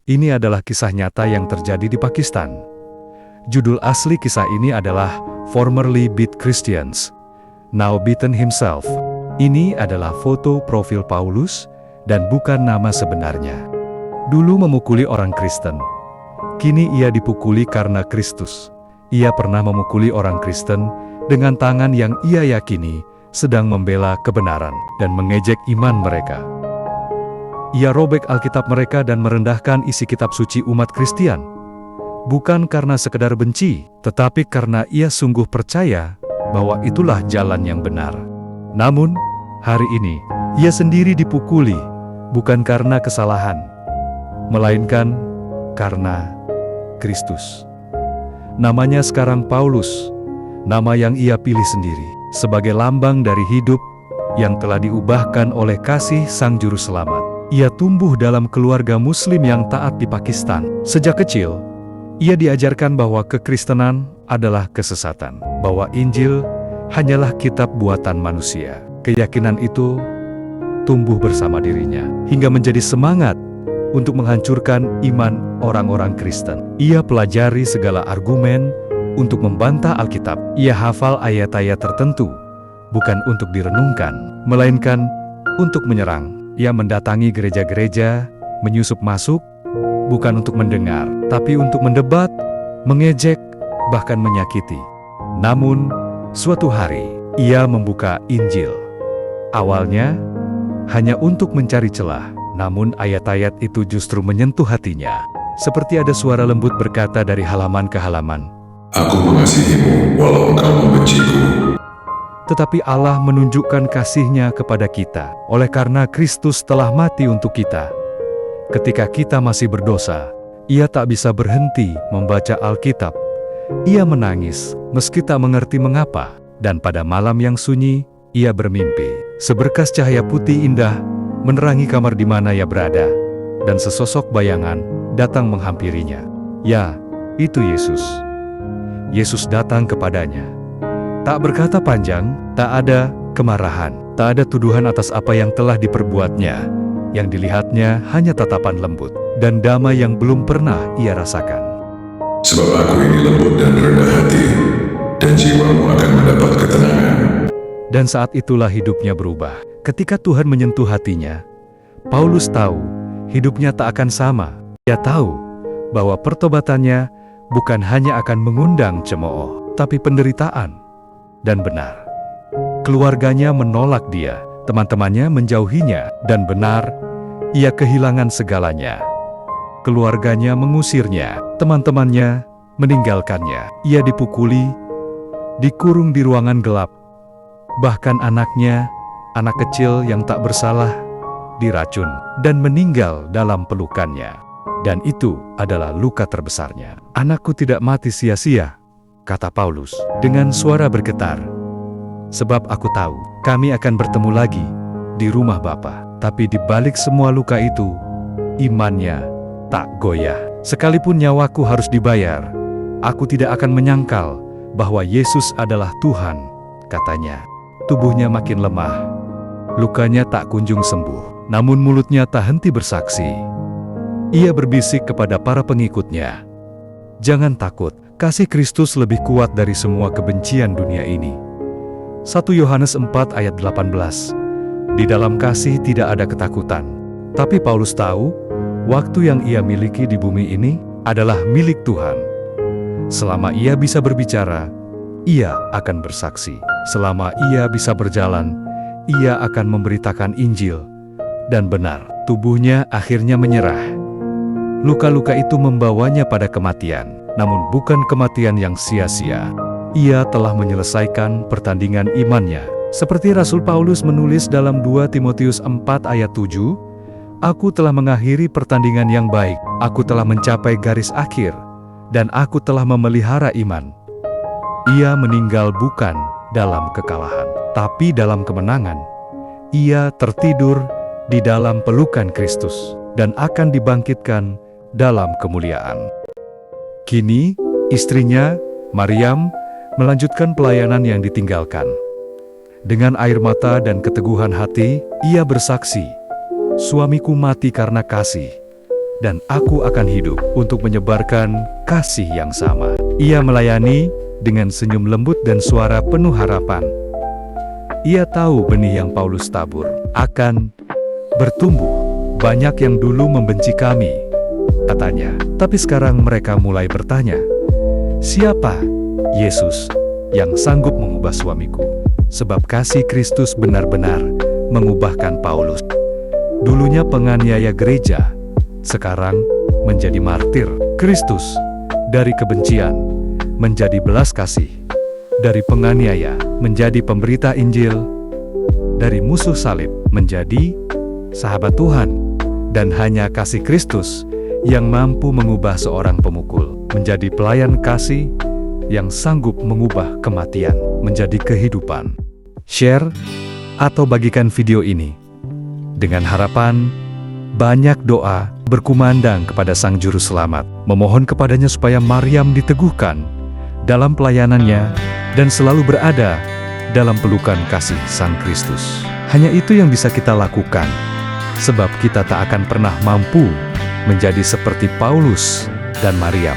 Ini adalah kisah nyata yang terjadi di Pakistan. Judul asli kisah ini adalah Formerly Beat Christians, Now Beaten Himself. Ini adalah foto profil Paulus dan bukan nama sebenarnya. Dulu memukuli orang Kristen. Kini ia dipukuli karena Kristus. Ia pernah memukuli orang Kristen dengan tangan yang ia yakini sedang membela kebenaran dan mengejek iman mereka. Ia robek Alkitab mereka dan merendahkan isi kitab suci umat Kristian. Bukan karena sekedar benci, tetapi karena ia sungguh percaya bahwa itulah jalan yang benar. Namun, hari ini, ia sendiri dipukuli, bukan karena kesalahan, melainkan karena Kristus. Namanya sekarang Paulus, nama yang ia pilih sendiri, sebagai lambang dari hidup yang telah diubahkan oleh kasih Sang Juru Selamat. Ia tumbuh dalam keluarga Muslim yang taat di Pakistan. Sejak kecil, ia diajarkan bahwa kekristenan adalah kesesatan, bahwa Injil hanyalah kitab buatan manusia. Keyakinan itu tumbuh bersama dirinya, hingga menjadi semangat untuk menghancurkan iman orang-orang Kristen. Ia pelajari segala argumen untuk membantah Alkitab. Ia hafal ayat-ayat tertentu, bukan untuk direnungkan, melainkan untuk menyerang. Ia mendatangi gereja-gereja, menyusup masuk, bukan untuk mendengar, tapi untuk mendebat, mengejek, bahkan menyakiti. Namun, suatu hari, ia membuka Injil. Awalnya, hanya untuk mencari celah, namun ayat-ayat itu justru menyentuh hatinya. Seperti ada suara lembut berkata dari halaman ke halaman, "Aku mengasihimu walau engkau membenciku." Tetapi Allah menunjukkan kasih-Nya kepada kita, oleh karena Kristus telah mati untuk kita. Ketika kita masih berdosa, ia tak bisa berhenti membaca Alkitab. Ia menangis, meski tak mengerti mengapa, dan pada malam yang sunyi, ia bermimpi. Seberkas cahaya putih indah menerangi kamar di mana ia berada, dan sesosok bayangan datang menghampirinya. Ya, itu Yesus. Yesus datang kepadanya. Tak berkata panjang, tak ada kemarahan, tak ada tuduhan atas apa yang telah diperbuatnya. Yang dilihatnya hanya tatapan lembut, dan damai yang belum pernah ia rasakan. Sebab aku ini lembut dan rendah hati, dan jiwamu akan mendapat ketenangan. Dan saat itulah hidupnya berubah. Ketika Tuhan menyentuh hatinya, Paulus tahu hidupnya tak akan sama. Ia tahu bahwa pertobatannya bukan hanya akan mengundang cemooh, tapi penderitaan. Dan benar, keluarganya menolak dia, teman-temannya menjauhinya, dan benar, ia kehilangan segalanya. Keluarganya mengusirnya, teman-temannya meninggalkannya. Ia dipukuli, dikurung di ruangan gelap. Bahkan anaknya, anak kecil yang tak bersalah, diracun dan meninggal dalam pelukannya. Dan itu adalah luka terbesarnya. "Anakku tidak mati sia-sia," kata Paulus dengan suara bergetar. "Sebab aku tahu kami akan bertemu lagi di rumah Bapa." Tapi di balik semua luka itu, imannya tak goyah. "Sekalipun nyawaku harus dibayar, aku tidak akan menyangkal bahwa Yesus adalah Tuhan," katanya. Tubuhnya makin lemah. Lukanya tak kunjung sembuh, namun mulutnya tak henti bersaksi. Ia berbisik kepada para pengikutnya, "Jangan takut, kasih Kristus lebih kuat dari semua kebencian dunia ini." 1 Yohanes 4 ayat 18. Di dalam kasih tidak ada ketakutan. Tapi Paulus tahu, waktu yang ia miliki di bumi ini adalah milik Tuhan. Selama ia bisa berbicara, ia akan bersaksi. Selama ia bisa berjalan, ia akan memberitakan Injil. Dan benar, tubuhnya akhirnya menyerah. Luka-luka itu membawanya pada kematian, namun bukan kematian yang sia-sia. Ia telah menyelesaikan pertandingan imannya. Seperti Rasul Paulus menulis dalam 2 Timotius 4 ayat 7, "Aku telah mengakhiri pertandingan yang baik, aku telah mencapai garis akhir, dan aku telah memelihara iman." Ia meninggal bukan dalam kekalahan, tapi dalam kemenangan. Ia tertidur di dalam pelukan Kristus, dan akan dibangkitkan dalam kemuliaan. Kini, istrinya, Maryam, melanjutkan pelayanan yang ditinggalkan. Dengan air mata dan keteguhan hati, ia bersaksi, "Suamiku mati karena kasih, dan aku akan hidup untuk menyebarkan kasih yang sama." Ia melayani dengan senyum lembut dan suara penuh harapan. Ia tahu benih yang Paulus tabur akan bertumbuh. "Banyak yang dulu membenci kami," katanya, "tapi sekarang mereka mulai bertanya, 'Siapa Yesus yang sanggup mengubah suamiku?'" Sebab kasih Kristus benar-benar mengubahkan Paulus. Dulunya penganiaya gereja, sekarang menjadi martir. Kristus dari kebencian menjadi belas kasih, dari penganiaya menjadi pemberita Injil, dari musuh salib menjadi sahabat Tuhan. Dan hanya kasih Kristus yang mampu mengubah seorang pemukul menjadi pelayan kasih yang sanggup mengubah kematian menjadi kehidupan. Share atau bagikan video ini dengan harapan banyak doa berkumandang kepada Sang Juru Selamat, memohon kepadanya supaya Maryam diteguhkan dalam pelayanannya dan selalu berada dalam pelukan kasih Sang Kristus. Hanya itu yang bisa kita lakukan, sebab kita tak akan pernah mampu menjadi seperti Paulus dan Maryam.